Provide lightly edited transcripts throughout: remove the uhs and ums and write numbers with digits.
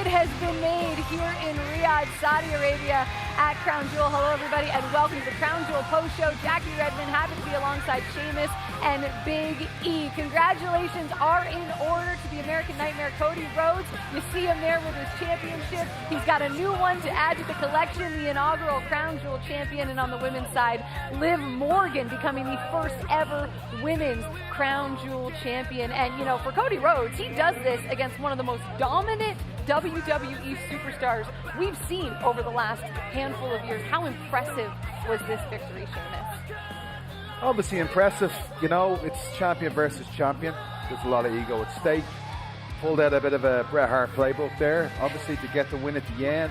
has been made here in Riyadh, Saudi Arabia at Crown Jewel. Hello, everybody, and welcome to the Crown Jewel Post Show. Jackie Redmond, happy to be alongside Sheamus and Big E. Congratulations are in order to the American Nightmare, Cody Rhodes. You see him there with his championship. He's got a new one to add to the collection, the inaugural Crown Jewel champion. And on the women's side, Liv Morgan becoming the first ever women's Crown Jewel champion. And, you know, for Cody Rhodes, he does this against one of the most dominant WWE superstars we've seen over the last handful of years. How impressive was this victory, Sheamus? Obviously impressive. You know, it's champion versus champion. There's a lot of ego at stake. Pulled out a bit of a Bret Hart playbook there, obviously, to get the win at the end.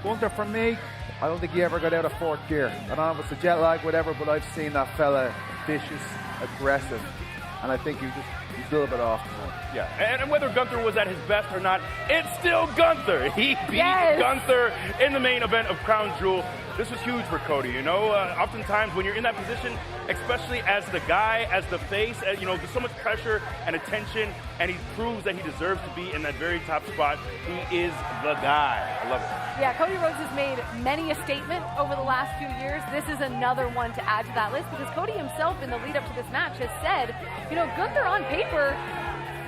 Gunther, for me, I don't think he ever got out of fourth gear. I don't know if it's a jet lag, whatever, but I've seen that fella vicious, aggressive, and I think he's a little bit off. Yeah, and whether Gunther was at his best or not, it's still Gunther. He beat Gunther in the main event of Crown Jewel. This was huge for Cody, you know. Oftentimes when you're in that position, especially as the guy, as the face, you know, there's so much pressure and attention, and he proves that he deserves to be in that very top spot. He is the guy. I love it. Yeah, Cody Rhodes has made many a statement over the last few years. This is another one to add to that list because Cody himself, in the lead up to this match, has said, you know, Gunther on paper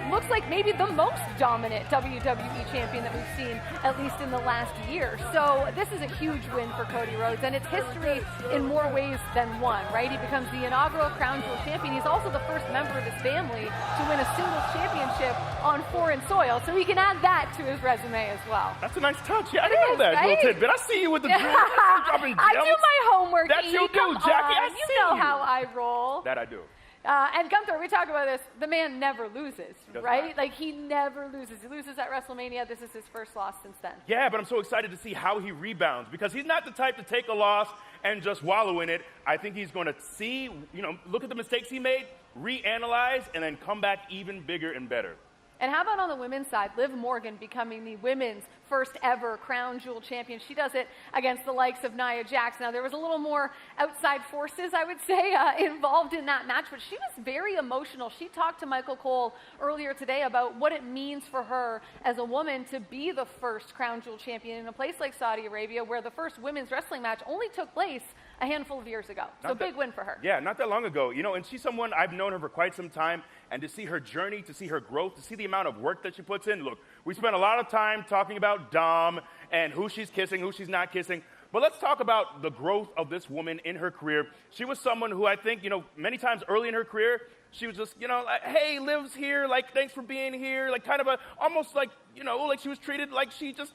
looks like maybe the most dominant WWE champion that we've seen, at least in the last year. So this is a huge win for Cody Rhodes, and it's history in more ways than one, right? He becomes the inaugural Crown Jewel champion. He's also the first member of his family to win a singles championship on foreign soil, so he can add that to his resume as well. That's a nice touch. Yeah, I didn't know that, right? Little tidbit. I see you with the dropping gems. I do my homework, That you do, Jackie. I see you know how I roll. That I do. And Gunther, we talk about this, the man never loses, right? Not. Like, he never loses. He loses at WrestleMania. This is his first loss since then. Yeah, but I'm so excited to see how he rebounds because he's not the type to take a loss and just wallow in it. I think he's going to see, you know, look at the mistakes he made, reanalyze, and then come back even bigger and better. And how about on the women's side, Liv Morgan becoming the women's first ever Crown Jewel champion. She does it against the likes of Nia Jax. Now, there was a little more outside forces, I would say, involved in that match, but she was very emotional. She talked to Michael Cole earlier today about what it means for her as a woman to be the first Crown Jewel champion in a place like Saudi Arabia, where the first women's wrestling match only took place a handful of years ago. So big win for her. Yeah, not that long ago. You know, and she's someone, I've known her for quite some time, and to see her journey, to see her growth, to see the amount of work that she puts in. Look, we spent a lot of time talking about Dom and who she's kissing, who she's not kissing. But let's talk about the growth of this woman in her career. She was someone who I think, you know, many times early in her career, she was just, you know, like, hey, Liv's here, like, thanks for being here, like, kind of almost like, you know, like she was treated like she just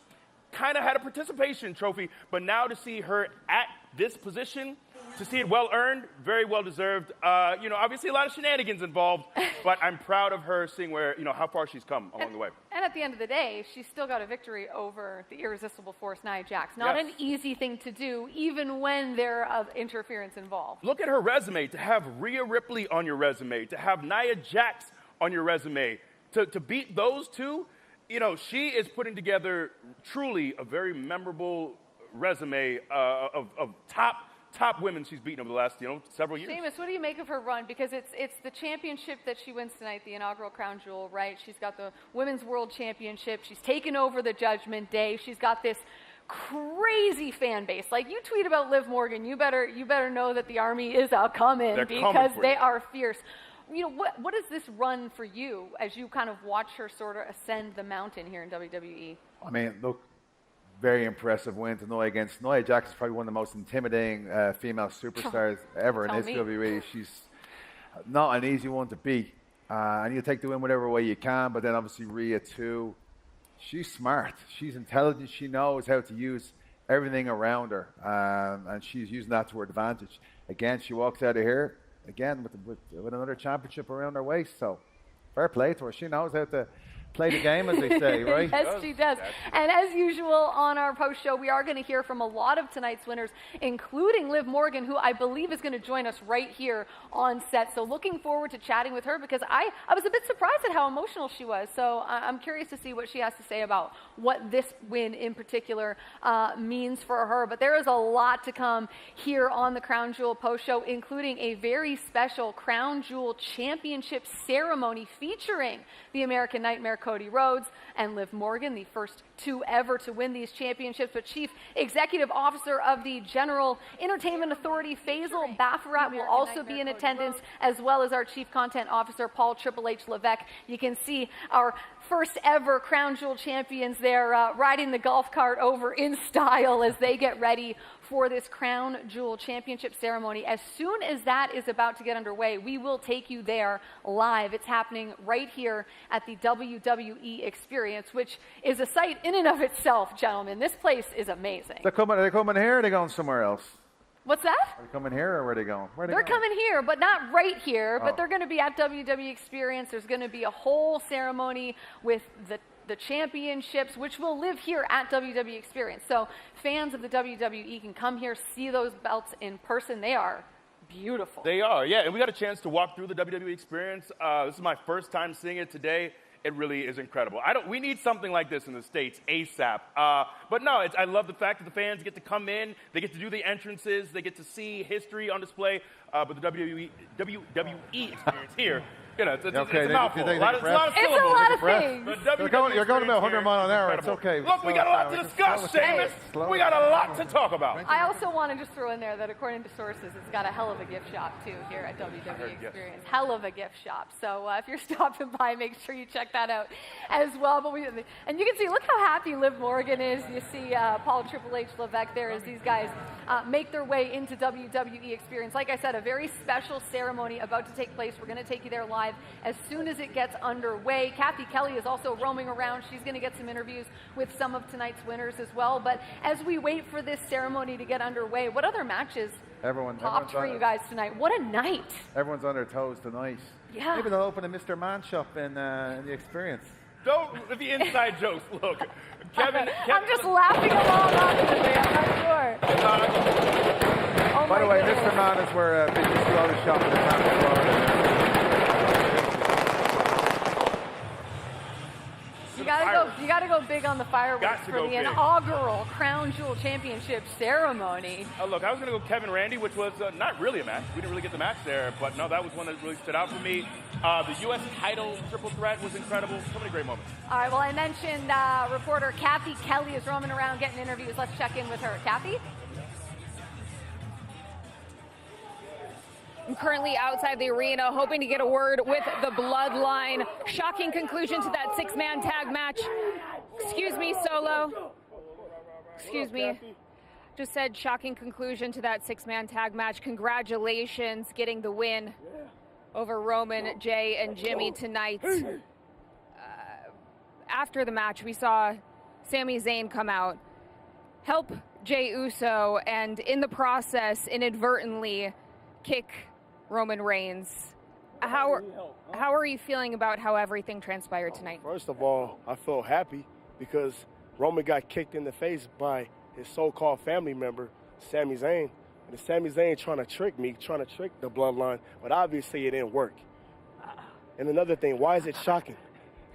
kind of had a participation trophy. But now to see her at this position, to see it well-earned, very well-deserved. You know, obviously a lot of shenanigans involved, but I'm proud of her seeing where, you know, how far she's come along the way. And at the end of the day, she's still got a victory over the irresistible force, Nia Jax. Not an easy thing to do, even when there are interference involved. Look at her resume. To have Rhea Ripley on your resume, to have Nia Jax on your resume, to beat those two, you know, she is putting together truly a very memorable resume of top women she's beaten over the last, you know, several years. Sheamus, what do you make of her run? Because it's the championship that she wins tonight, the inaugural Crown Jewel, right? She's got the Women's World Championship. She's taken over the Judgment Day. She's got this crazy fan base. Like, you tweet about Liv Morgan, you better know that the army is a-coming because they are fierce. You know, what is this run for you as you kind of watch her sort of ascend the mountain here in WWE? I mean, look, very impressive win tonight against Nia Jax. Is probably one of the most intimidating female superstars ever in WWE. She's not an easy one to beat. And you take the win whatever way you can, but then obviously Rhea too. She's smart. She's intelligent. She knows how to use everything around her. And she's using that to her advantage. Again, she walks out of here, again, with another championship around her waist. So fair play to her. She knows how to play the game, as they say, right? Yes, she does. And as usual on our post show, we are going to hear from a lot of tonight's winners, including Liv Morgan, who I believe is going to join us right here on set. So looking forward to chatting with her because I was a bit surprised at how emotional she was. So I'm curious to see what she has to say about what this win in particular means for her. But there is a lot to come here on the Crown Jewel post show, including a very special Crown Jewel Championship ceremony featuring the American Nightmare Cody Rhodes and Liv Morgan, the first two ever to win these championships. But Chief Executive Officer of the General Entertainment Authority, Faisal Bafarat, will also be in attendance, as well as our Chief Content Officer, Paul Triple H Levesque. You can see our first ever Crown Jewel champions there riding the golf cart over in style as they get ready for this Crown Jewel Championship ceremony. As soon as that is about to get underway, we will take you there live. It's happening right here at the WWE Experience, which is a sight in and of itself, gentlemen. This place is amazing. Are they coming here or are they going somewhere else? What's that? Are they coming here or where are they going? They're coming here, but not right here. Oh. But they're going to be at WWE Experience. There's going to be a whole ceremony with the championships, which will live here at WWE Experience. So fans of the WWE can come here, see those belts in person. They are beautiful. They are, yeah. And we got a chance to walk through the WWE Experience. This is my first time seeing it today. It really is incredible. We need something like this in the States ASAP. But no, I love the fact that the fans get to come in, they get to do the entrances, they get to see history on display. But the WWE Experience here, you know, it's a mouthful. It's a lot of syllables. It's a lot of things. You're going about 100 miles an hour. It's okay. Look, we got a lot to discuss, Sheamus. We got a lot to talk about. I also want to just throw in there that according to sources, it's got a hell of a gift shop, too, here at WWE Experience. Hell of a gift shop. So if you're stopping by, make sure you check that out as well. And you can see, look how happy Liv Morgan is. You see Paul Triple H Levesque there as these guys make their way into WWE Experience. Like I said, a very special ceremony about to take place. We're going to take you there live as soon as it gets underway. Kathy Kelly is also roaming around. She's going to get some interviews with some of tonight's winners as well. But as we wait for this ceremony to get underway, what other matches popped for you guys tonight? What a night. Everyone's on their toes tonight. Yeah. Maybe they'll open a Mr. Man shop in the Experience. Don't the inside jokes. Look, Kevin. I'm just laughing along, honestly. I'm not sure. Oh By the way, goodness. Mr. Man is where Big Mr. Always shop in the Tampa, Florida. You gotta go big on the fireworks Got to for go the big. inaugural Crown Jewel Championship ceremony. Look, I was going to go Kevin Randy, which was not really a match. We didn't really get the match there, but no, that was one that really stood out for me. The U.S. title triple threat was incredible. So many great moments. All right, well, I mentioned reporter Kathy Kelly is roaming around getting interviews. Let's check in with her. Kathy? I'm currently outside the arena hoping to get a word with the Bloodline. Shocking conclusion to that six-man tag match. Excuse me, Solo. Excuse me. Just said shocking conclusion to that six-man tag match. Congratulations getting the win over Roman, Jay, and Jimmy tonight. After the match, we saw Sami Zayn come out, help Jey Uso, and in the process, inadvertently kick Roman Reigns. How are you feeling about how everything transpired tonight? First of all, I feel happy because Roman got kicked in the face by his so-called family member, Sami Zayn. And Sami Zayn trying to trick me, trying to trick the Bloodline, but obviously it didn't work. And another thing, why is it shocking?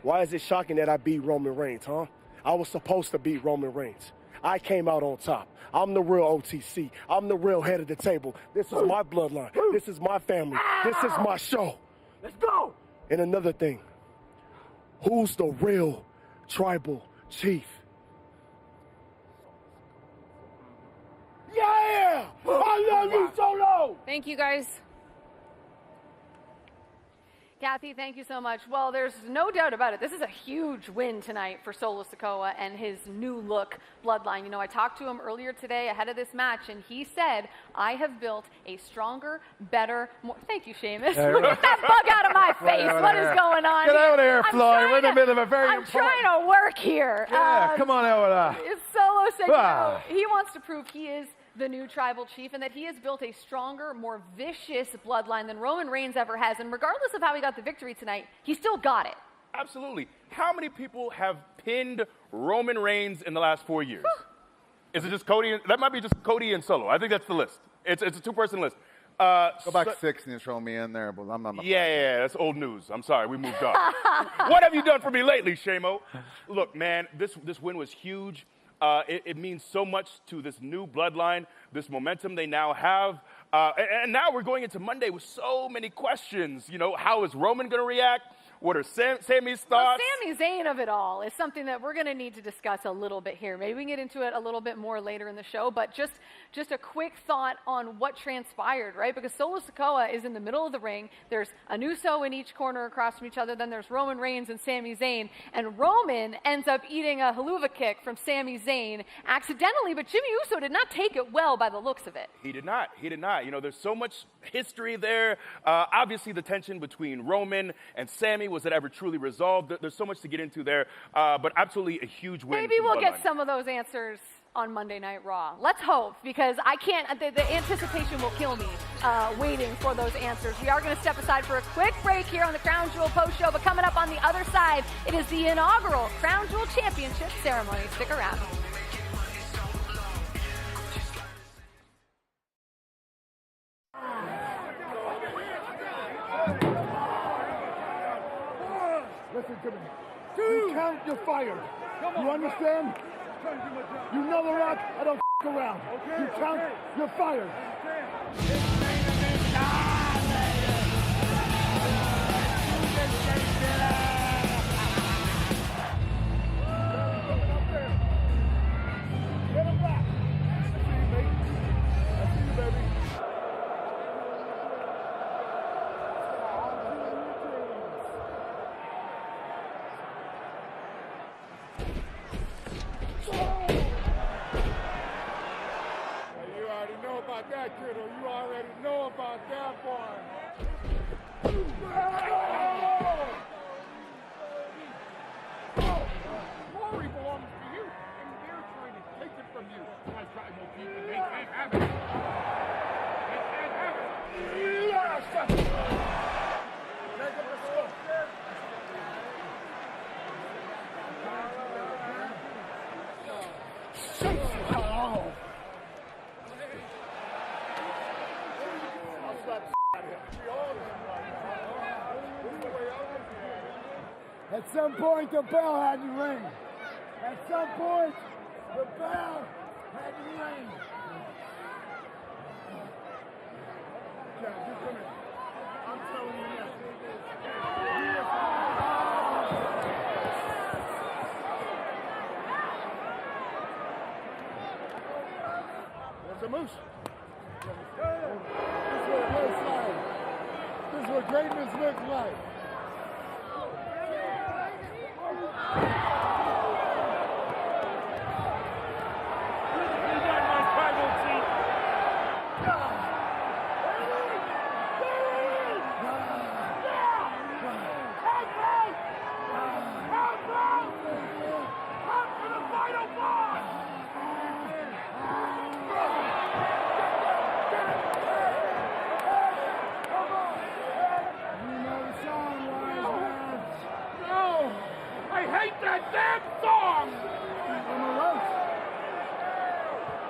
Why is it shocking that I beat Roman Reigns, huh? I was supposed to beat Roman Reigns. I came out on top. I'm the real OTC. I'm the real head of the table. This is my bloodline. This is my family. This is my show. Let's go. And another thing, who's the real tribal chief? Yeah! I love you, Solo! Thank you, guys. Kathy, thank you so much. Well, there's no doubt about it. This is a huge win tonight for Solo Sikoa and his new look Bloodline. You know, I talked to him earlier today ahead of this match, and he said, I have built a stronger, better, more... Thank you, Sheamus. Get that bug out of my face. What is going on? Get out of here, Floyd. We're in the middle of a very I'm trying to work here. Yeah, come on out with that. Solo said, Ah. he wants to prove he is the new tribal chief and that he has built a stronger, more vicious bloodline than Roman Reigns ever has. And regardless of how he got the victory tonight, he still got it. Absolutely. How many people have pinned Roman Reigns in the last 4 years? Is it just Cody? That might be just Cody and Solo. I think that's the list. It's a two-person list. Go back 6 and you throw me in there, but I'm not. Yeah, that's old news. I'm sorry, we moved on. What have you done for me lately, Shamo? Look, man, this win was huge. It means so much to this new bloodline, this momentum they now have. And now we're going into Monday with so many questions. You know, how is Roman going to react? What are Sammy's thoughts? Well, Sami Zayn of it all is something that we're going to need to discuss a little bit here. Maybe we can get into it a little bit more later in the show, but just a quick thought on what transpired, right? Because Solo Sikoa is in the middle of the ring. There's an Uso in each corner across from each other. Then there's Roman Reigns and Sami Zayn. And Roman ends up eating a haluva kick from Sami Zayn accidentally, but Jimmy Uso did not take it well by the looks of it. He did not. He did not. You know, there's so much history there. Obviously, the tension between Roman and Sami, was it ever truly resolved? There's so much to get into there, but absolutely a huge win. Maybe we'll get some of those answers on Monday Night Raw. Let's hope, because I can't, the anticipation will kill me waiting for those answers. We are going to step aside for a quick break here on the Crown Jewel Post Show, but coming up on the other side, it is the inaugural Crown Jewel Championship ceremony. Stick around. Listen to me. You count, you're fired. You understand? You know the rock, I don't around. You count, you're fired. Get him back. I see you, mate. I see you, baby. That kid, or you already know about that boy. Glory belongs to you, and they're trying to take it from you. I try to keep it. They can't have it. They can't have it. Yes! Take it to school. Oh. At some point, the bell had to ring. At some point, the bell had to ring. Yeah, just come here. I'm telling you this. There's a moose. This is what it looks like. This is what greatness looks like.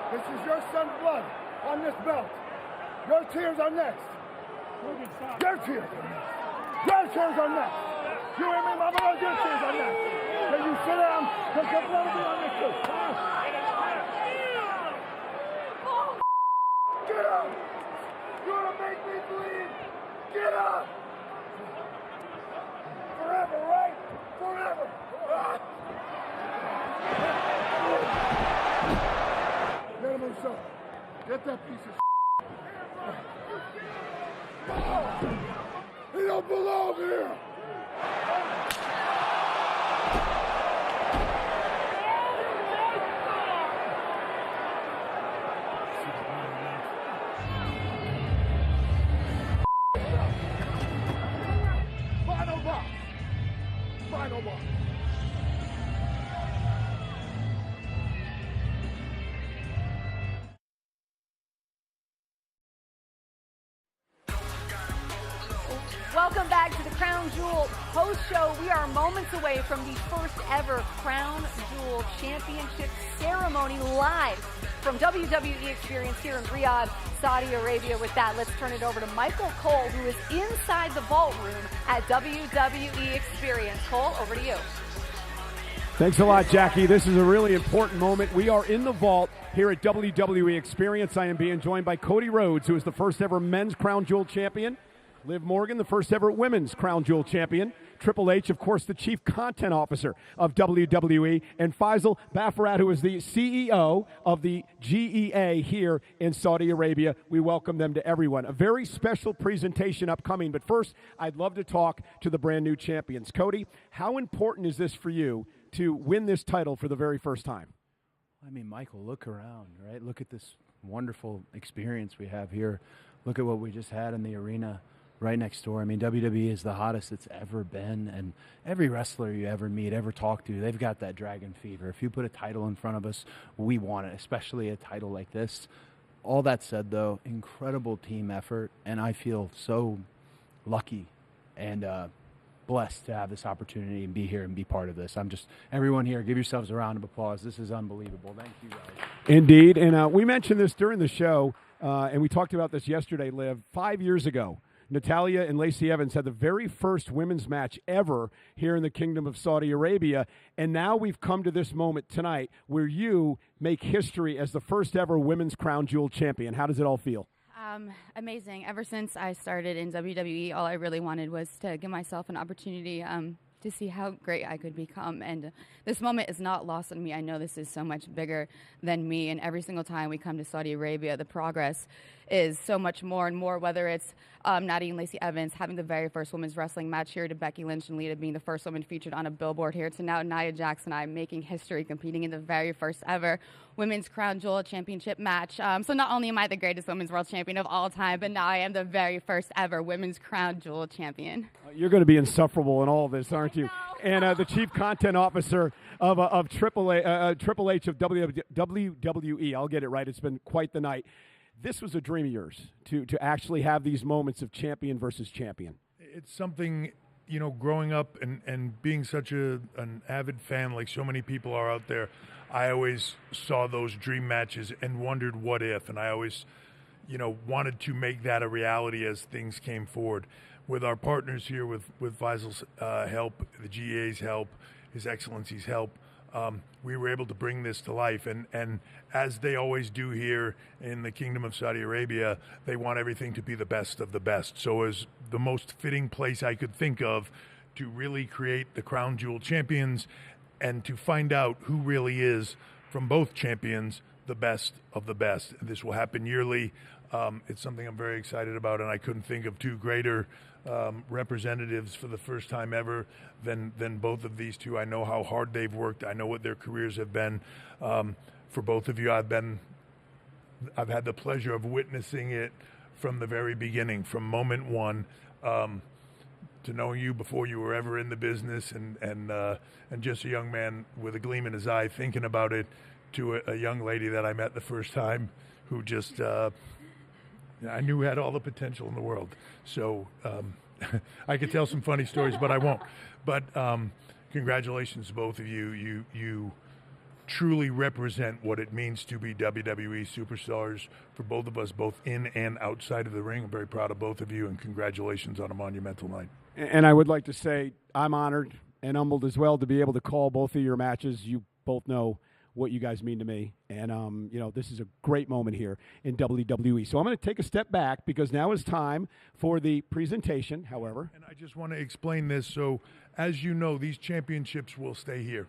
This is your son's blood on this belt. Your tears are next. Your tears are next. Your tears are next. You hear me, Mama? Your tears are next. Can you sit down? Because your blood will be on this too. Get up! You want to make me bleed? Get up! Forever, right? Forever. Get him himself. Get that piece of He don't belong here. Final box. Final box. Welcome back to the Crown Jewel Post Show. We are moments away from the first ever Crown Jewel Championship ceremony live from WWE Experience here in Riyadh, Saudi Arabia. With that, let's turn it over to Michael Cole, who is inside the vault room at WWE Experience. Cole, over to you. Thanks a lot, Jackie. This is a really important moment. We are in the vault here at WWE Experience. I am being joined by Cody Rhodes, who is the first ever men's Crown Jewel champion. Liv Morgan, the first ever women's Crown Jewel champion. Triple H, of course, the Chief Content Officer of WWE, and Faisal Bafarat, who is the CEO of the GEA here in Saudi Arabia. We welcome them to everyone. A very special presentation upcoming, but first, I'd love to talk to the brand new champions. Cody, how important is this for you to win this title for the very first time? I mean, Michael, look around, right? Look at this wonderful experience we have here. Look at what we just had in the arena right next door. I mean, WWE is the hottest it's ever been, and every wrestler you ever meet, ever talk to, they've got that dragon fever. If you put a title in front of us, we want it, especially a title like this. All that said, though, incredible team effort, and I feel so lucky and blessed to have this opportunity and be here and be part of this. Everyone here, give yourselves a round of applause. This is unbelievable. Thank you, guys. Indeed, and we mentioned this during the show, and we talked about this yesterday, Liv. 5 years ago, Natalya and Lacey Evans had the very first women's match ever here in the Kingdom of Saudi Arabia, and now we've come to this moment tonight where you make history as the first ever women's crown jewel champion. How does it all feel? Amazing. Ever since I started in WWE, all I really wanted was to give myself an opportunity to see how great I could become. And this moment is not lost on me. I know this is so much bigger than me. And every single time we come to Saudi Arabia, the progress is so much more and more, whether it's Nadia and Lacey Evans having the very first women's wrestling match here, to Becky Lynch and Lita being the first woman featured on a billboard here, to now Nia Jax and I making history, competing in the very first ever women's crown jewel championship match. So not only am I the greatest women's world champion of all time, but now I am the very first ever women's crown jewel champion. You're going to be insufferable in all of this, aren't you? And the Chief Content Officer of Triple H of WWE. I'll get it right. It's been quite the night. This was a dream of yours, to actually have these moments of champion versus champion. It's something, you know, growing up and being such an avid fan like so many people are out there, I always saw those dream matches and wondered what if, and I always, you know, wanted to make that a reality as things came forward. With our partners here, with Faisal's help, the GA's help, His Excellency's help, we were able to bring this to life. And as they always do here in the Kingdom of Saudi Arabia, they want everything to be the best of the best. So it was the most fitting place I could think of to really create the Crown Jewel champions and to find out who really is, from both champions, the best of the best. This will happen yearly. It's something I'm very excited about, and I couldn't think of two greater representatives for the first time ever than both of these two. I know how hard they've worked. I know what their careers have been. For both of you, I've had the pleasure of witnessing it from the very beginning, from moment one, to knowing you before you were ever in the business, and just a young man with a gleam in his eye thinking about it, to a young lady that I met the first time who just I knew had all the potential in the world. So I could tell some funny stories, but I won't. But congratulations to both of you. You truly represent what it means to be WWE superstars for both of us, both in and outside of the ring. I'm very proud of both of you, and congratulations on a monumental night. And I would like to say I'm honored and humbled as well to be able to call both of your matches. You both know what you guys mean to me. And, you know, this is a great moment here in WWE. So I'm going to take a step back because now is time for the presentation, however. And I just want to explain this. So, as you know, these championships will stay here.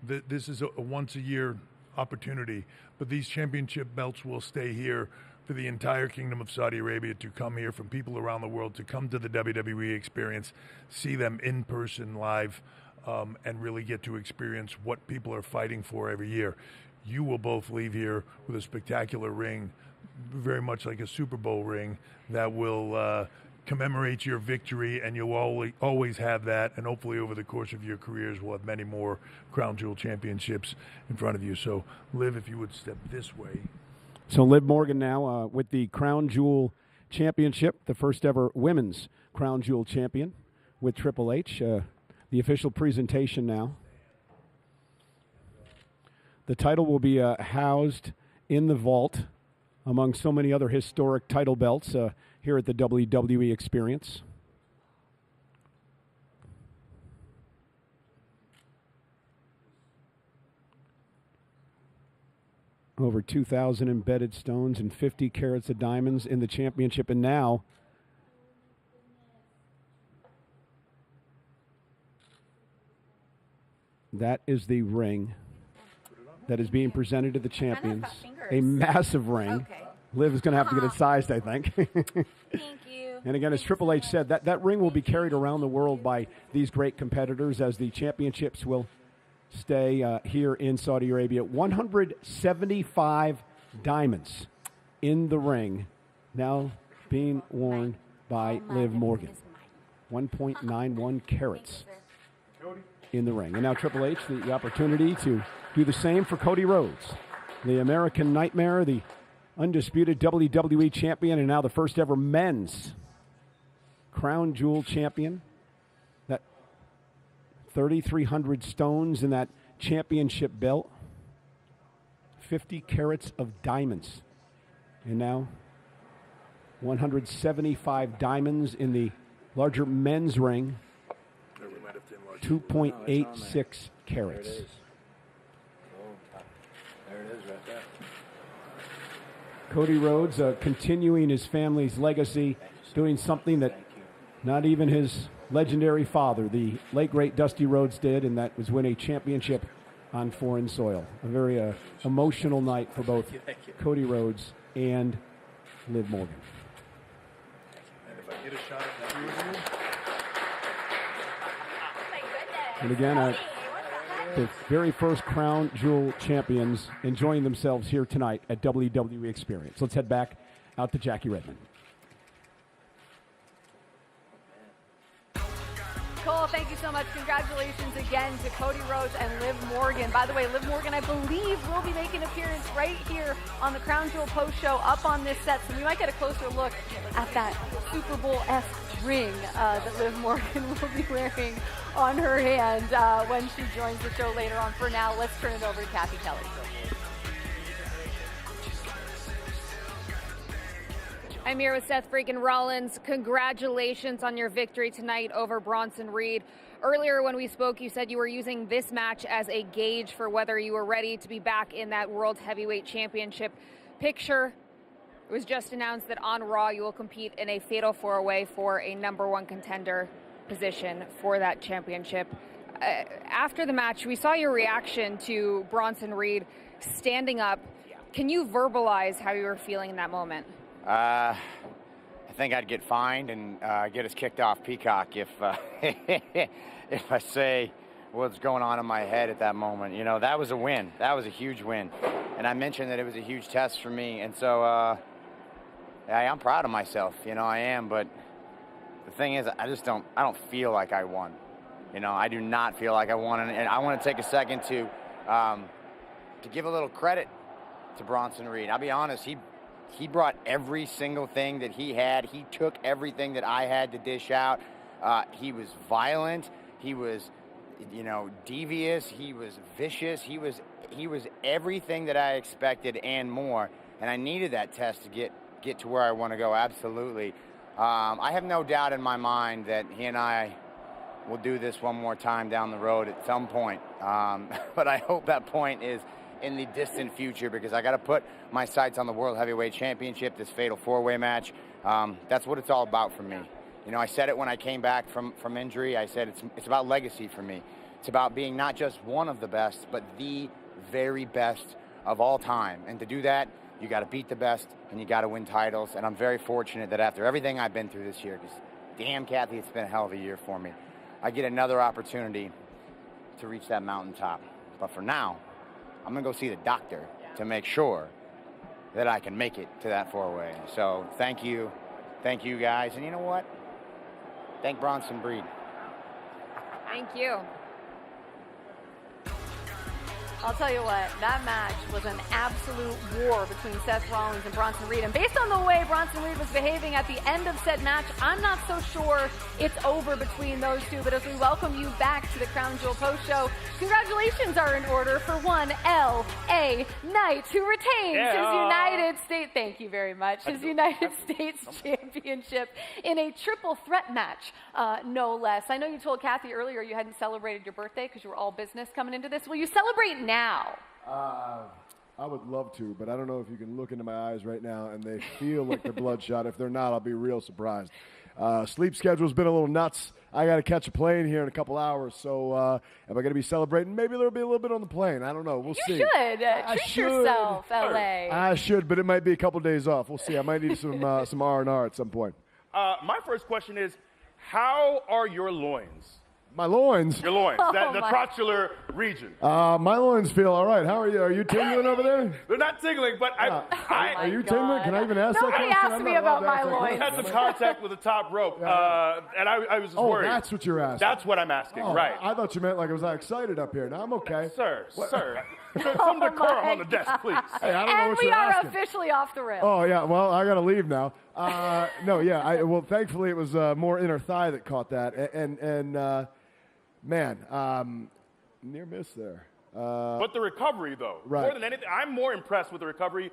This is a once-a-year opportunity, but these championship belts will stay here for the entire Kingdom of Saudi Arabia to come here from people around the world, to come to the WWE experience, see them in person live, and really get to experience what people are fighting for every year. You will both leave here with a spectacular ring, very much like a Super Bowl ring, that will commemorate your victory, and you'll always have that. And hopefully over the course of your careers, we'll have many more Crown Jewel championships in front of you. So, Liv, if you would step this way. So Liv Morgan now with the Crown Jewel Championship, the first ever women's Crown Jewel champion with Triple H. The official presentation now. The title will be housed in the vault among so many other historic title belts here at the WWE Experience. Over 2,000 embedded stones and 50 carats of diamonds in the championship. And now That is the ring that is being presented to the champions. A massive ring. Okay. Liv is going to have to get it sized, I think. Thank you. And again, as Triple H said, that ring will be carried around the world by these great competitors as the championships will stay here in Saudi Arabia. 175 diamonds in the ring, now being worn by Liv Morgan. 1.91 carats in the ring. And now Triple H, the opportunity to do the same for Cody Rhodes, the American Nightmare, the undisputed WWE champion, and now the first ever men's crown jewel champion. That 3,300 stones in that championship belt. 50 carats of diamonds. And now 175 diamonds in the larger men's ring. 2.86 carats. There it is right there. Cody Rhodes continuing his family's legacy, doing something that not even his legendary father, the late great Dusty Rhodes, did, and that was win a championship on foreign soil. A very emotional night for both Cody Rhodes and Liv Morgan. And if I get a shot at the two of you, And again, the very first crown jewel champions enjoying themselves here tonight at WWE Experience. Let's head back out to Jackie Redmond. Cole, thank you so much. Congratulations again to Cody Rhodes and Liv Morgan. By the way, Liv Morgan, I believe, will be making an appearance right here on the Crown Jewel Post Show up on this set. So we might get a closer look at that Super Bowl-esque ring that Liv Morgan will be wearing on her hand when she joins the show later on. For now, let's turn it over to Kathy Kelly. I'm here with Seth freaking Rollins. Congratulations on your victory tonight over Bronson Reed. Earlier when we spoke, you said you were using this match as a gauge for whether you were ready to be back in that World Heavyweight Championship picture. It was just announced that on Raw you will compete in a fatal four-way for a #1 contender position for that championship. After the match, we saw your reaction to Bronson Reed standing up. Can you verbalize how you were feeling in that moment? I think I'd get fined and get us kicked off Peacock if if I say what's going on in my head at that moment. You know, that was a win. That was a huge win. And I mentioned that it was a huge test for me. And so I'm proud of myself. You know, I am. But the thing is, I don't feel like I won. You know, I do not feel like I won. And I want to take a second to give a little credit to Bronson Reed. I'll be honest, he brought every single thing that he had. He took everything that I had to dish out. He was violent. He was, devious. He was vicious. He was everything that I expected and more. And I needed that test to get to where I want to go. Absolutely. I have no doubt in my mind that he and I will do this one more time down the road at some point. But I hope that point is in the distant future, because I got to put my sights on the World Heavyweight Championship, this fatal four-way match. That's what it's all about for me. You know, I said it when I came back from injury. I said it's about legacy for me. It's about being not just one of the best, but the very best of all time. And to do that, you got to beat the best and you got to win titles. And I'm very fortunate that after everything I've been through this year, because damn, Kathy, it's been a hell of a year for me, I get another opportunity to reach that mountaintop. But for now, I'm going to go see the doctor to make sure that I can make it to that four-way. So thank you guys. And you know what? Thank Bronson Reed. Thank you. I'll tell you what, that match was an absolute war between Seth Rollins and Bronson Reed. And based on the way Bronson Reed was behaving at the end of said match, I'm not so sure it's over between those two. But as we welcome you back to the Crown Jewel Post Show, congratulations are in order for one L.A. Knight, who retains his United States, thank you very much, his United States Championship in a triple threat match, no less. I know you told Kathy earlier you hadn't celebrated your birthday because you were all business coming into this. Will you celebrate now? I would love to, but I don't know if you can look into my eyes right now and they feel like they're bloodshot. If they're not, I'll be real surprised. Sleep schedule's been a little nuts. I got to catch a plane here in a couple hours, so am I going to be celebrating? Maybe there'll be a little bit on the plane. I don't know. We'll see. You should. Treat yourself, LA. I should, but it might be a couple days off. We'll see. I might need some R&R at some point. My first question is, how are your loins? My loins? Your loins, the crotchular region. My loins feel all right. How are you? Are you tingling over there? They're not tingling, but are you tingling? Can I even ask Nobody that question? asked me about my loins. I had some contact with the top rope, and I was just worried. Oh, that's what you're asking. That's what I'm asking, right. I thought you meant like I was excited up here. Now I'm okay. Sir. Some decorum on the desk, please. Hey, I don't know And what we you're are asking. officially off the rails. Oh, yeah. Well, I got to leave now. Well, thankfully it was more inner thigh that caught that. Man, near miss there. But the recovery, though, right. More than anything, I'm more impressed with the recovery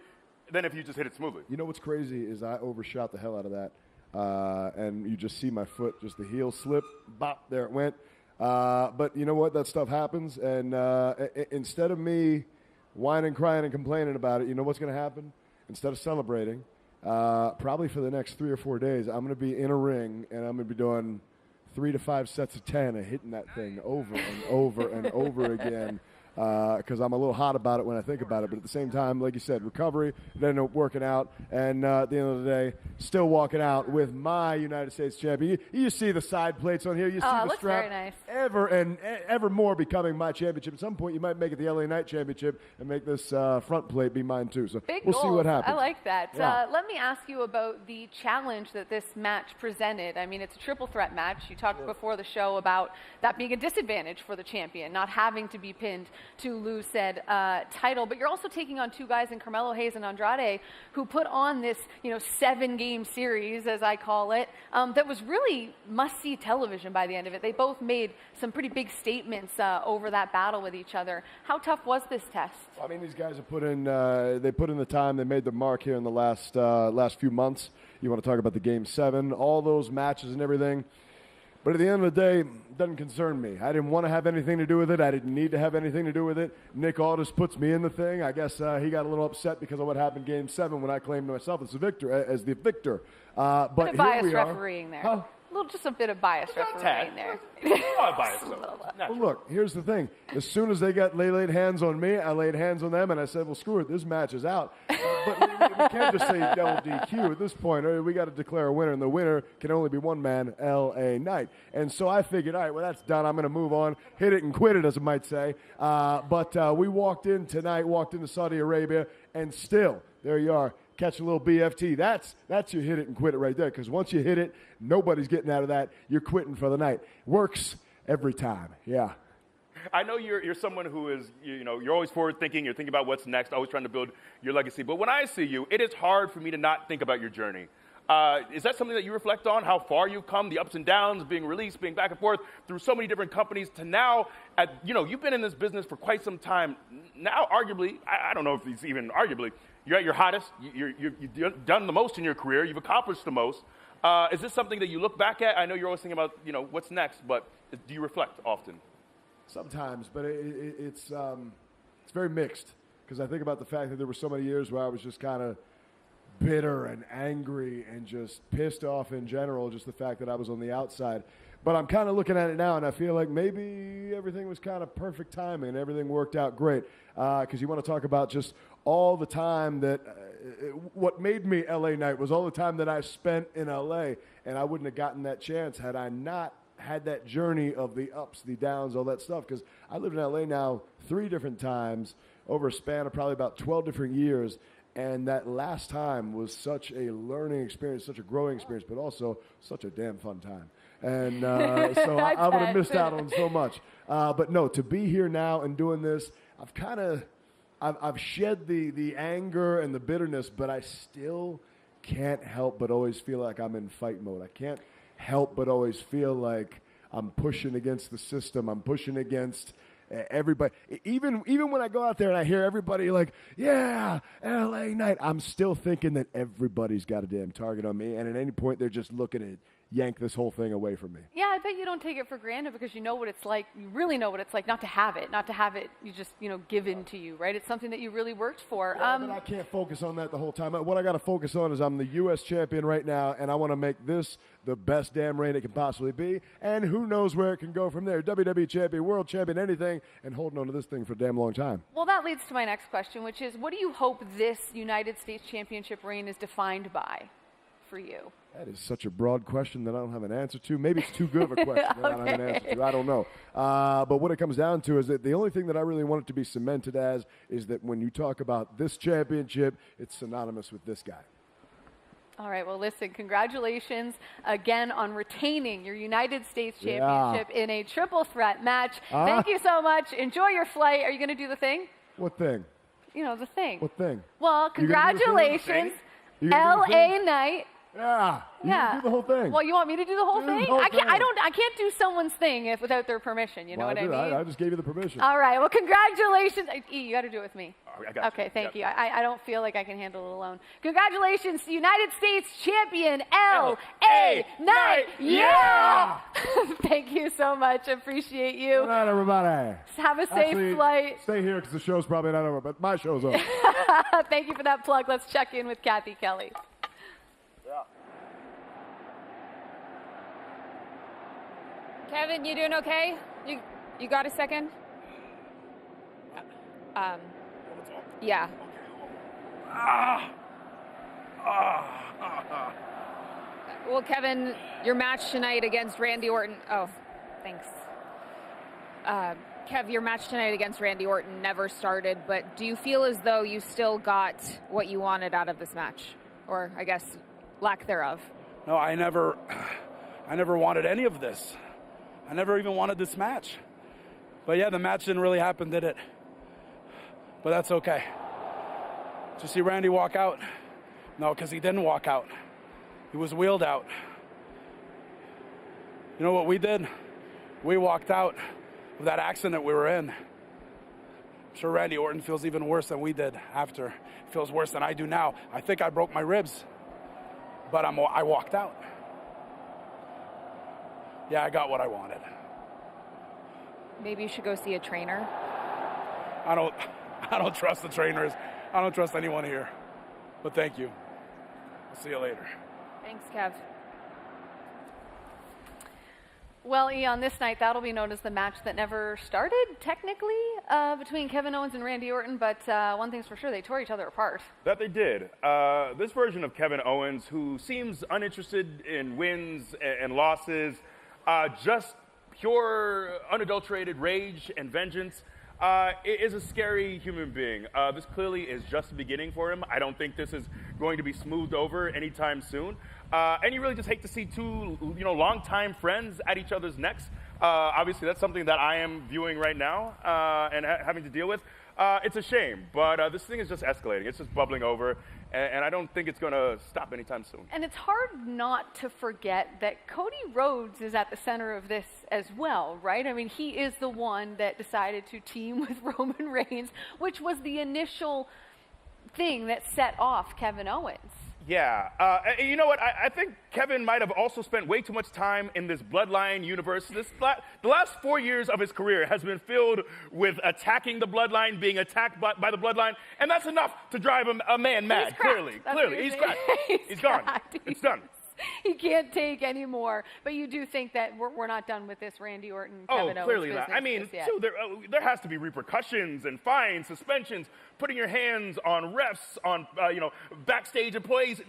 than if you just hit it smoothly. You know what's crazy is I overshot the hell out of that. And you just see my foot, just the heel slip, bop, there it went. But you know what? That stuff happens. And instead of me whining, crying, and complaining about it, you know what's going to happen? Instead of celebrating, probably for the next 3 or 4 days, I'm going to be in a ring, and I'm going to be doing 3 to 5 sets of 10 and hitting that thing over and over and over again because I'm a little hot about it when I think about it. But at the same time, like you said, recovery, then working out, and at the end of the day, still walking out with my United States champion. You see the side plates on here. You see the strap. Very nice. Ever more becoming my championship. At some point, you might make it the LA Knight Championship and make this front plate be mine too. So Big we'll goals. see what happens. I like that. Yeah. Let me ask you about the challenge that this match presented. I mean, it's a triple threat match. You talked before the show about that being a disadvantage for the champion, not having to be pinned to lose said title. But you're also taking on two guys in Carmelo Hayes and Andrade who put on this, 7-game series, as I call it, that was really must-see television by the end of it. They both made some pretty big statements over that battle with each other. How tough was this test? I mean, these guys have put in the time. They made the mark here in the last few months. You want to talk about the Game 7, all those matches and everything. But at the end of the day, it doesn't concern me. I didn't want to have anything to do with it. I didn't need to have anything to do with it. Nick Aldis puts me in the thing. I guess he got a little upset because of what happened in Game 7 when I claimed myself as the victor. But bit of bias here we refereeing there. Huh? Just a bit of bias refereeing there. Well, look, here's the thing. As soon as they laid hands on me, I laid hands on them, and I said, well, screw it, this match is out. But we can't just say double DQ at this point. We got to declare a winner, and the winner can only be one man, LA Knight. And so I figured, all right, well, that's done. I'm going to move on, hit it and quit it, as I might say. But we walked into Saudi Arabia, and still, there you are. Catch a little BFT. That's your hit it and quit it right there. Because once you hit it, nobody's getting out of that. You're quitting for the night. Works every time. Yeah. I know you're someone who is, you're always forward thinking. You're thinking about what's next, always trying to build your legacy. But when I see you, it is hard for me to not think about your journey. Is that something that you reflect on, how far you've come, the ups and downs, being released, being back and forth through so many different companies to now, you've been in this business for quite some time. Now, arguably, I don't know if it's even arguably, you're at your hottest. You've done the most in your career. You've accomplished the most. Is this something that you look back at? I know you're always thinking about, what's next, but do you reflect often? Sometimes, but it's very mixed because I think about the fact that there were so many years where I was just kind of bitter and angry and just pissed off in general, just the fact that I was on the outside. But I'm kind of looking at it now, and I feel like maybe everything was kind of perfect timing and everything worked out great. Because you want to talk about just all the time that what made me LA Knight was all the time that I spent in LA, and I wouldn't have gotten that chance had I not had that journey of the ups, the downs, all that stuff. Because I lived in LA now 3 different times over a span of probably about 12 different years. And that last time was such a learning experience, such a growing experience, but also such a damn fun time. And so I would have missed out on so much. But no, to be here now and doing this, I've shed the anger and the bitterness, but I still can't help but always feel like I'm in fight mode. I can't help but always feel like I'm pushing against the system. I'm pushing against everybody, even when I go out there and I hear everybody like, yeah, LA Knight, I'm still thinking that everybody's got a damn target on me, and at any point they're just looking to yank this whole thing away from me. Yeah, I bet you don't take it for granted because you know what it's like. You really know what it's like not to have it, you just, given to you, right? It's something that you really worked for. Yeah, but I can't focus on that the whole time. What I got to focus on is I'm the U.S. champion right now, and I want to make this the best damn reign it can possibly be, and who knows where it can go from there. WWE champion, world champion, anything, and holding on to this thing for a damn long time. Well, that leads to my next question, which is, what do you hope this United States Championship reign is defined by for you? That is such a broad question that I don't have an answer to. Maybe it's too good of a question that I don't have an answer to. I don't know. But what it comes down to is that the only thing that I really want it to be cemented as is that when you talk about this championship, it's synonymous with this guy. All right, well, listen, congratulations again on retaining your United States Championship in a triple threat match. Thank you so much. Enjoy your flight. Are you going to do the thing? What thing? The thing. What thing? Well, congratulations, LA Knight. Yeah. You can do the whole thing. Well, you want me to do the whole thing? I can't do someone's thing without their permission. You know what I mean? I just gave you the permission. All right. Well, congratulations. You got to do it with me. I got okay, you. thank you. I don't feel like I can handle it alone. Congratulations, United States Champion LA Knight. Yeah! Thank you so much. Appreciate you. Good night, everybody. Have a safe flight. Stay here because the show's probably not over, but my show's over. Thank you for that plug. Let's check in with Kathy Kelly. Kevin, you doing okay? You got a second? Yeah. Well, Kevin, your match tonight against Randy Orton. Oh, thanks. Kev, your match tonight against Randy Orton never started, but do you feel as though you still got what you wanted out of this match? Or, I guess, lack thereof? No, I never wanted any of this. I never even wanted this match. But yeah, the match didn't really happen, did it? But that's okay. Did you see Randy walk out? No, because he didn't walk out. He was wheeled out. You know what we did? We walked out of that accident we were in. I'm sure Randy Orton feels even worse than we did after. He feels worse than I do now. I think I broke my ribs, but I walked out. Yeah, I got what I wanted. Maybe you should go see a trainer. I don't trust the trainers. I don't trust anyone here. But thank you. I'll see you later. Thanks, Kev. Well, on this night, that'll be known as the match that never started, technically, between Kevin Owens and Randy Orton. But one thing's for sure, they tore each other apart. That they did. This version of Kevin Owens, who seems uninterested in wins and losses, just pure, unadulterated rage and vengeance, is a scary human being. This clearly is just the beginning for him. I don't think this is going to be smoothed over anytime soon. And you really just hate to see two, longtime friends at each other's necks. Obviously, that's something that I am viewing right now and having to deal with. It's a shame, but this thing is just escalating. It's just bubbling over, and I don't think it's going to stop anytime soon. And it's hard not to forget that Cody Rhodes is at the center of this as well, right? I mean, he is the one that decided to team with Roman Reigns, which was the initial thing that set off Kevin Owens. Yeah. You know what? I think Kevin might have also spent way too much time in this Bloodline universe. The last 4 years of his career has been filled with attacking the Bloodline, being attacked by the Bloodline, and that's enough to drive a man mad, clearly. He's cracked. He's gone. It's done. He can't take any more. But you do think that we're not done with this Randy Orton, Kevin Owens clearly business not. I mean, too, there has to be repercussions and fines, suspensions, putting your hands on refs, on backstage employees.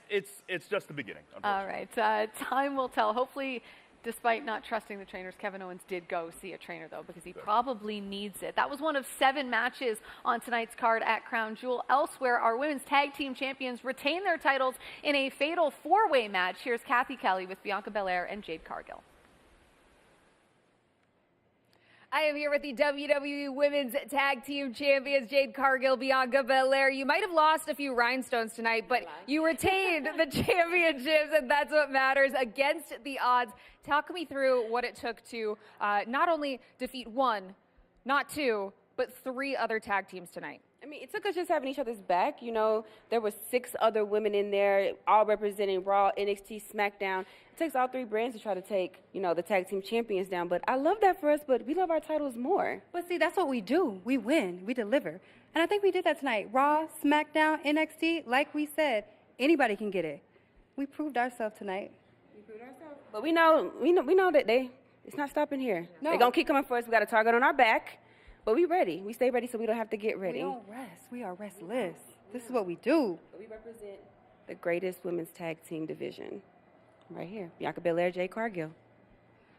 It's just the beginning. All right, time will tell. Hopefully, despite not trusting the trainers, Kevin Owens did go see a trainer, though, because he probably needs it. That was one of 7 matches on tonight's card at Crown Jewel. Elsewhere, our women's tag team champions retain their titles in a fatal 4-way match. Here's Kathy Kelly with Bianca Belair and Jade Cargill. I am here with the WWE Women's Tag Team Champions, Jade Cargill, Bianca Belair. You might have lost a few rhinestones tonight, but you retained the championships, and that's what matters against the odds. Talk me through what it took to not only defeat 1, not 2, but 3 other tag teams tonight. I mean, it took us just having each other's back. You know, there were 6 other women in there, all representing Raw, NXT, SmackDown. It takes all 3 brands to try to take, you know, the tag team champions down. But I love that for us, but we love our titles more. But see, that's what we do. We win. We deliver. And I think we did that tonight. Raw, SmackDown, NXT, like we said, anybody can get it. We proved ourselves tonight. But we know that it's not stopping here. No. They're going to keep coming for us. We got a target on our back. But we ready. We stay ready so we don't have to get ready. We don't rest. We are restless. This is what we do. We represent the greatest women's tag team division. Right here. Bianca Belair, Jade Cargill.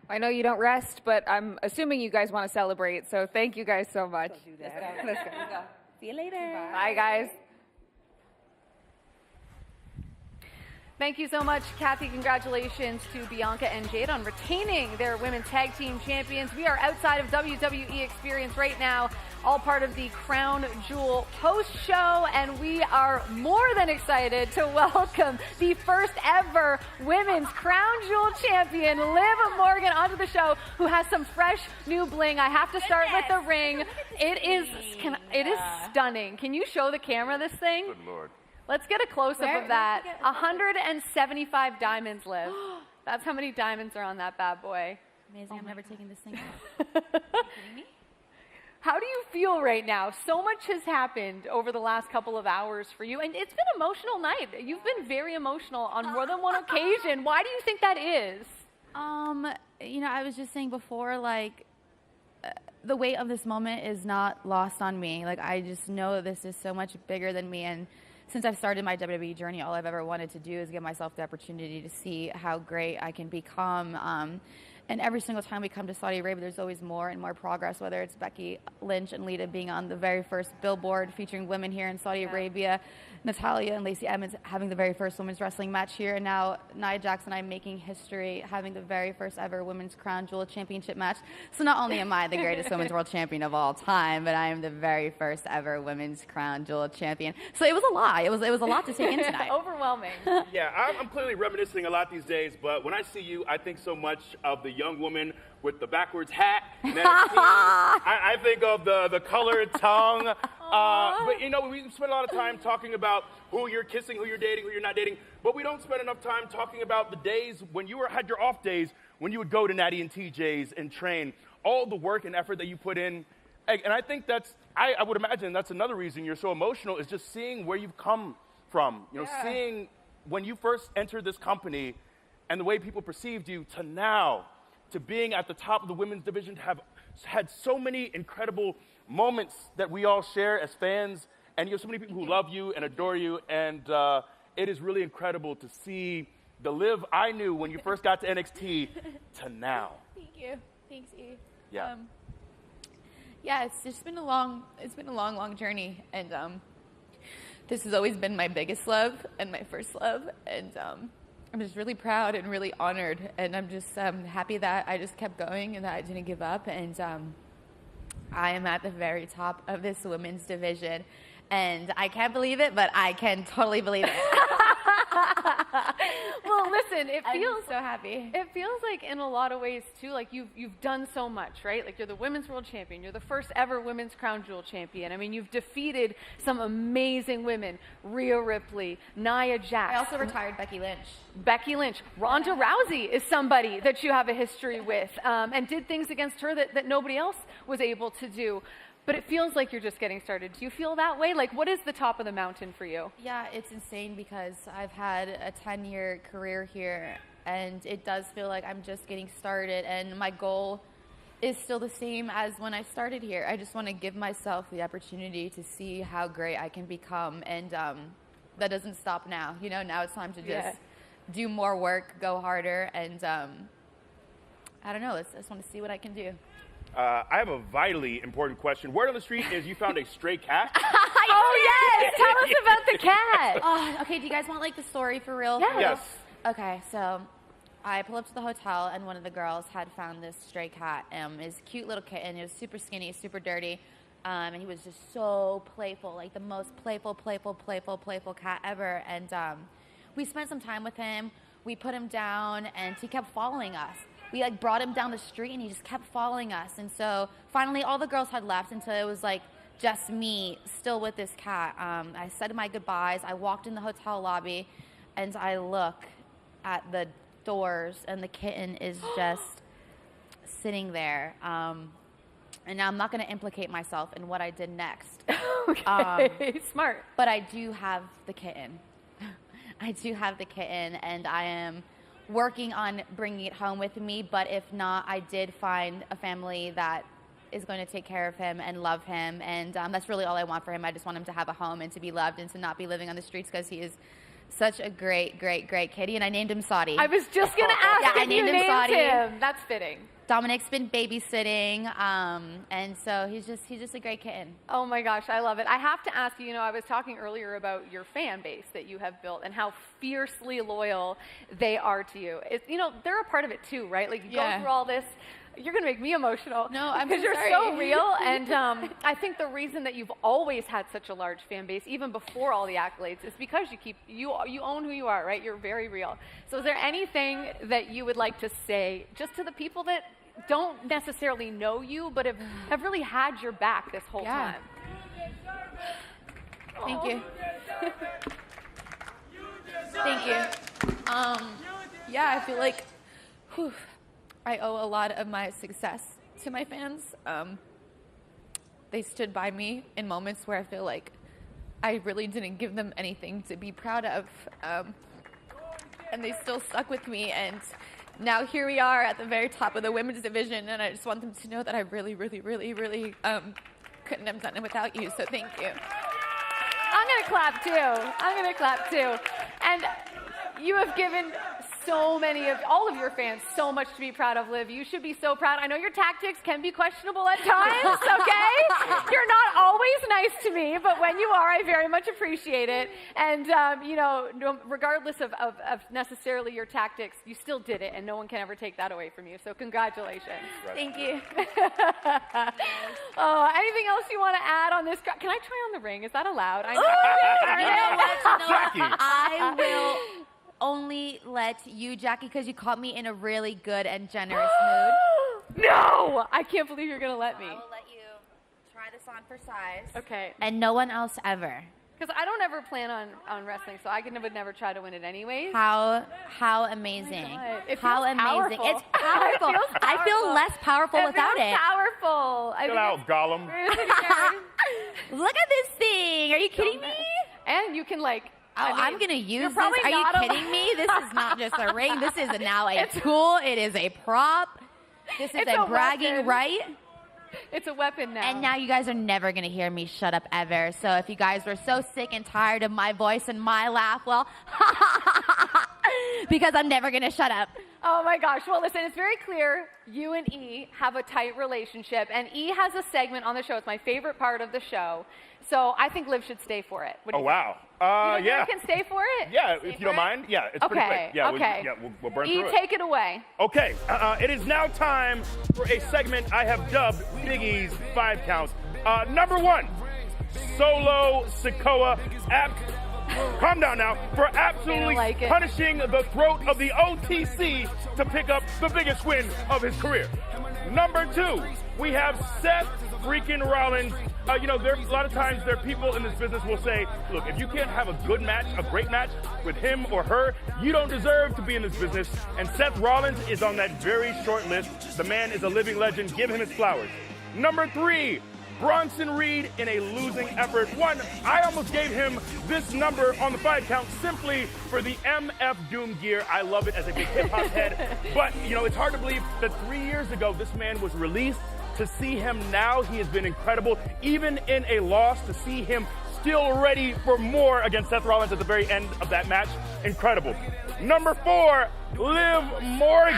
I know you don't rest, but I'm assuming you guys want to celebrate, so thank you guys so much. Let's go. Let's go. See you later. Bye, guys. Thank you so much, Kathy. Congratulations to Bianca and Jade on retaining their women's tag team champions. We are outside of WWE Experience right now, all part of the Crown Jewel post show, and we are more than excited to welcome the first ever women's Crown Jewel champion, Liv Morgan, onto the show, who has some fresh new bling. I have to start with the ring. It is stunning. Can you show the camera this thing? Good Lord. Let's get a close-up of that. 175 diamonds, Liv. That's how many diamonds are on that bad boy. Amazing. I'm never taking this thing off. How do you feel right now? So much has happened over the last couple of hours for you, and it's been an emotional night. You've been very emotional on more than one occasion. Why do you think that is? You know, I was just saying before, like, the weight of this moment is not lost on me. Like, I just know this is so much bigger than me, and since I've started my WWE journey, all I've ever wanted to do is give myself the opportunity to see how great I can become. And every single time we come to Saudi Arabia, there's always more and more progress, whether it's Becky Lynch and Lita being on the very first billboard featuring women here in Saudi Arabia, Natalya and Lacey Evans having the very first women's wrestling match here, and now Nia Jax and I making history, having the very first ever women's Crown Jewel championship match. So not only am I the greatest women's world champion of all time, but I am the very first ever women's Crown Jewel champion. So it was a lot. It was a lot to take in tonight. Overwhelming. Yeah, I'm clearly reminiscing a lot these days, but when I see you, I think so much of the young woman with the backwards hat. And then I think of the colored tongue. But, you know, we spend a lot of time talking about who you're kissing, who you're dating, who you're not dating. But we don't spend enough time talking about the days when you had your off days, when you would go to Natty and TJ's and train, all the work and effort that you put in. And I think I would imagine that's another reason you're so emotional, is just seeing where you've come from. You know, seeing when you first entered this company and the way people perceived you to now, to being at the top of the women's division, to have had so many incredible moments that we all share as fans, and you have so many people who love you and adore you, and it is really incredible to see the Liv I knew when you first got to NXT to now. Thank you. Thanks, E. Yeah. Yeah, it's just been a long journey, and this has always been my biggest love and my first love, and I'm just really proud and really honored, and I'm just happy that I just kept going and that I didn't give up, and I am at the very top of this women's division, and I can't believe it, but I can totally believe it. Well, listen, I'm so happy. It feels like in a lot of ways too, like you've done so much, right? Like you're the women's world champion, you're the first ever women's Crown Jewel champion. I mean, you've defeated some amazing women: Rhea Ripley, Nia Jax. I also retired Becky Lynch. Becky Lynch. Ronda Rousey is somebody that you have a history with, and did things against her that nobody else was able to do. But it feels like you're just getting started. Do you feel that way? Like, what is the top of the mountain for you? Yeah, it's insane because I've had a 10-year career here, and it does feel like I'm just getting started, and my goal is still the same as when I started here. I just want to give myself the opportunity to see how great I can become, and that doesn't stop now. You know, now it's time to just do more work, go harder, and I don't know, I just want to see what I can do. I have a vitally important question. Word on the street is you found a stray cat. Oh, yes! Tell us about the cat. Oh, okay, do you guys want, like, the story for real? Yes. Okay, so I pull up to the hotel, and one of the girls had found this stray cat. His cute little kitten. He was super skinny, super dirty, and he was just so playful, like the most playful cat ever. And we spent some time with him. We put him down, and he kept following us. we like brought him down the street and he just kept following us. And so finally all the girls had left until it was like just me still with this cat. I said my goodbyes. I walked in the hotel lobby and I look at the doors and the kitten is just sitting there. And now I'm not going to implicate myself in what I did next. Okay, smart. But I do have the kitten. I do have the kitten, and I am working on bringing it home with me. But if not, I did find a family that is going to take care of him and love him. And that's really all I want for him. I just want him to have a home and to be loved and to not be living on the streets because he is such a great, great, great kitty. And I named him Saudi. I was just going to ask if I named you him Saudi. him. That's fitting. Dominic's been babysitting, and so he's just a great kitten. Oh my gosh, I love it. I have to ask you, I was talking earlier about your fan base that you have built and how fiercely loyal they are to you. They're a part of it too, right? Like you go through all this. You're going to make me emotional. No, I'm because so you're sorry. so real. And I think the reason that you've always had such a large fan base, even before all the accolades, is because you own who you are, right? You're very real. So is there anything that you would like to say just to the people that don't necessarily know you, but have really had your back this whole time? Thank you. Thank you. I feel like I owe a lot of my success to my fans. They stood by me in moments where I feel like I really didn't give them anything to be proud of. And they still stuck with me. And now here we are at the very top of the women's division. And I just want them to know that I really, really, really, really couldn't have done it without you. So thank you. I'm going to clap too. And you have given all of your fans so much to be proud of, Liv. You should be so proud. I know your tactics can be questionable at times, okay? You're not always nice to me, but when you are, I very much appreciate it. And, regardless of necessarily your tactics, you still did it, and no one can ever take that away from you. So congratulations. Thank you. Anything else you want to add on this? Can I try on the ring? Is that allowed? You know what? Jackie. I will only let you, Jackie, because you caught me in a really good and generous mood. No! I can't believe you're going to let me. I will let you try this on for size. Okay. And no one else ever. Because I don't ever plan on wrestling, so I would never try to win it anyways. How amazing. Oh it how feels amazing. Powerful. It's powerful. It feels powerful. I feel less powerful without it. Powerful. Chill out, Gollum. Look at this thing. Are you kidding me? And you can I'm going to use this. probably Are you not kidding me? This is not just a ring. This is now a tool. It is a prop. This is a bragging weapon. right. It's a weapon now. And now you guys are never going to hear me shut up ever. So if you guys were so sick and tired of my voice and my laugh, well, because I'm never going to shut up. Oh my gosh. Well, listen, it's very clear you and E have a tight relationship. And E has a segment on the show. It's my favorite part of the show. So I think Liv should stay for it. What do you think? Wow. You think you can stay for it? Yeah, if you don't mind. Yeah, it's pretty quick. Yeah, okay. We'll burn E, through it. take it away. Okay, it is now time for a segment I have dubbed Big E's 5 Counts. Number 1, Solo Sikoa. Calm down now. For absolutely punishing the throat of the OTC to pick up the biggest win of his career. Number 2, we have Seth freaking Rollins. There a lot of times there are people in this business will say, look, if you can't have a good match, a great match with him or her, you don't deserve to be in this business. And Seth Rollins is on that very short list. The man is a living legend. Give him his flowers. Number 3, Bronson Reed in a losing effort. I almost gave him this number on the 5 count simply for the MF Doom gear. I love it as a big hip-hop head. But, it's hard to believe that 3 years ago, this man was released. To see him now, he has been incredible. Even in a loss, to see him still ready for more against Seth Rollins at the very end of that match, incredible. Number 4, Liv Morgan,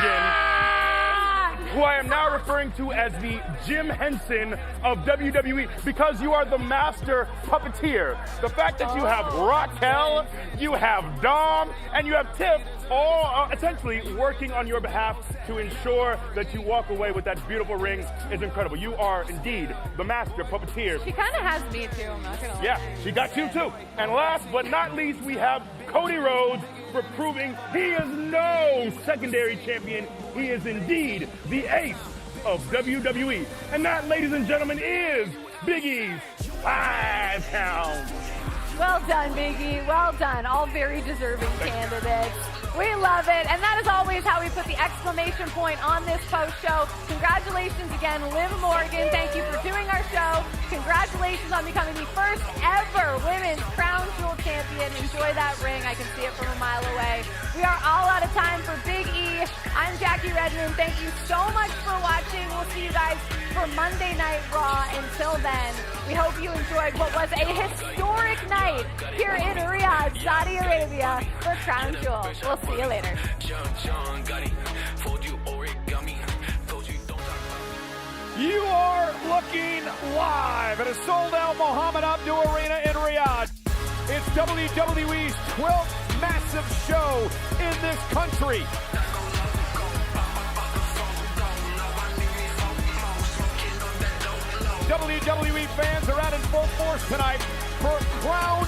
who I am now referring to as the Jim Henson of WWE, because you are the master puppeteer. The fact that you have Raquel, you have Dom, and you have Tiff all essentially working on your behalf to ensure that you walk away with that beautiful ring is incredible. You are indeed the master puppeteer. She kind of has me too, I'm not going to lie. Yeah, she got you too. And last but not least, we have Cody Rhodes, for proving he is no secondary champion. He is indeed the ace of WWE. And that, ladies and gentlemen, is Big E's 5 pounds. Well done, Big E. Well done. All very deserving candidates. We love it. And that is always how we put the exclamation point on this post show. Congratulations again, Liv Morgan. Thank you for doing our show. Congratulations on becoming the first ever women's Crown Jewel champion. Enjoy that ring. I can see it from a mile away. We are all out of time for Big E. I'm Jackie Redmond. Thank you so much for watching. We'll see you guys for Monday Night Raw. Until then, we hope you enjoyed what was a historic night here in Riyadh, Saudi Arabia for Crown Jewel. We'll see you later. You are looking live at a sold-out Mohammed Abdul Arena in Riyadh. It's WWE's 12th massive show in this country. WWE fans are out in full force tonight for Crown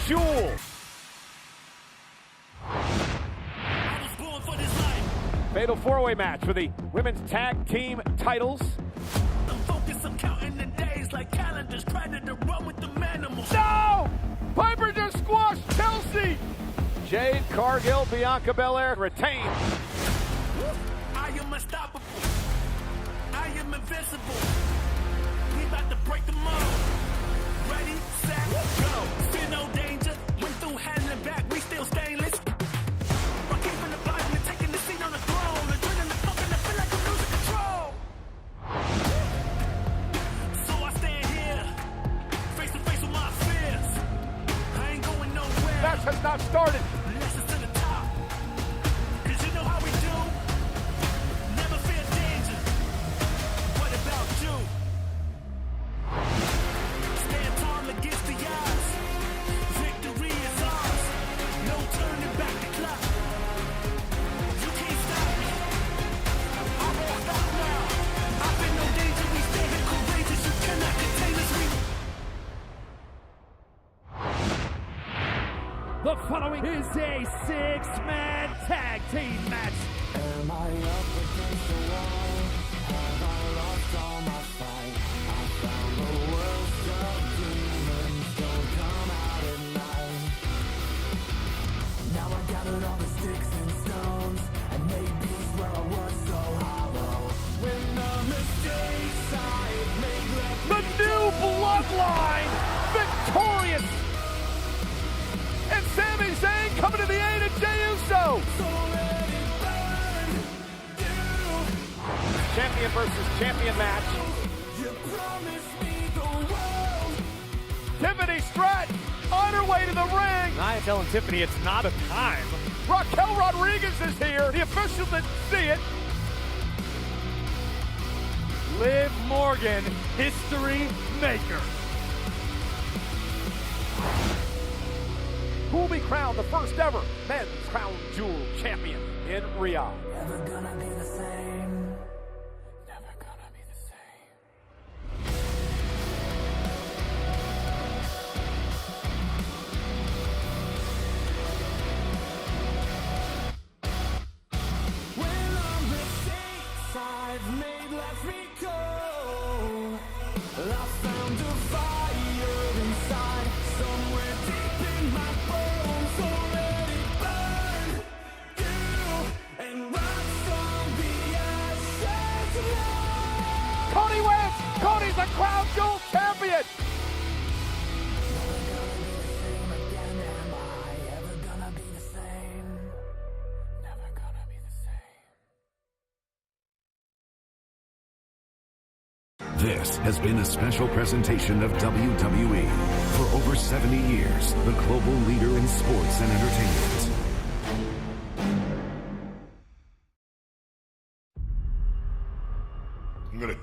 Jewel. Fatal four-way match for the women's tag team titles. I'm focused, I'm counting the days like calendars, trying to run with the manimals. No! Piper just squashed Chelsea. Jade Cargill, Bianca Belair retained. I am unstoppable. I am invincible. We about to break them all. Ready, set, go. Still no danger. Went through hand and back, we still stainless. We're keeping the blood and taking the seat on the throne. Adrenaline pumping, I feel like I'm losing control. So I stand here, face to face with my fears. I ain't going nowhere. Match has not started. Lessons to the top. 'Cause you know how we do. Never fear danger. What about you? Stand tall against the odds. Victory is ours. No turning back the clock. You can't stop me. I won't stop now. I've been no danger. We stand here courageous. You cannot contain us. The following is a six-man tag team match. Am I up against the wall? Have I lost all my fight? I found the worst of demons don't come out at night. Now I gathered all the sticks and stones and made peace where I was so hollow. When the mistakes I made left The new bloodline victorious. And Sami Zayn coming to the aid of Jey Uso. Champion versus champion match. You promised me the world. Tiffany Stratton on her way to the ring. I'm telling Tiffany it's not a time. Raquel Rodriguez is here. The officials didn't see it. Liv Morgan, history maker. Who will be crowned the first ever men's Crown Jewel champion in Riyadh? Never gonna be the same. Never gonna be the same. When the mistakes I've made left me cold, I found a fire inside, somewhere deep in my bones. So let it burn, you, and rise from the ashes now. Cody wins. Cody's the Crown Jewel champion. This has been a special presentation of WWE. For over 70 years, the global leader in sports and entertainment. I'm gonna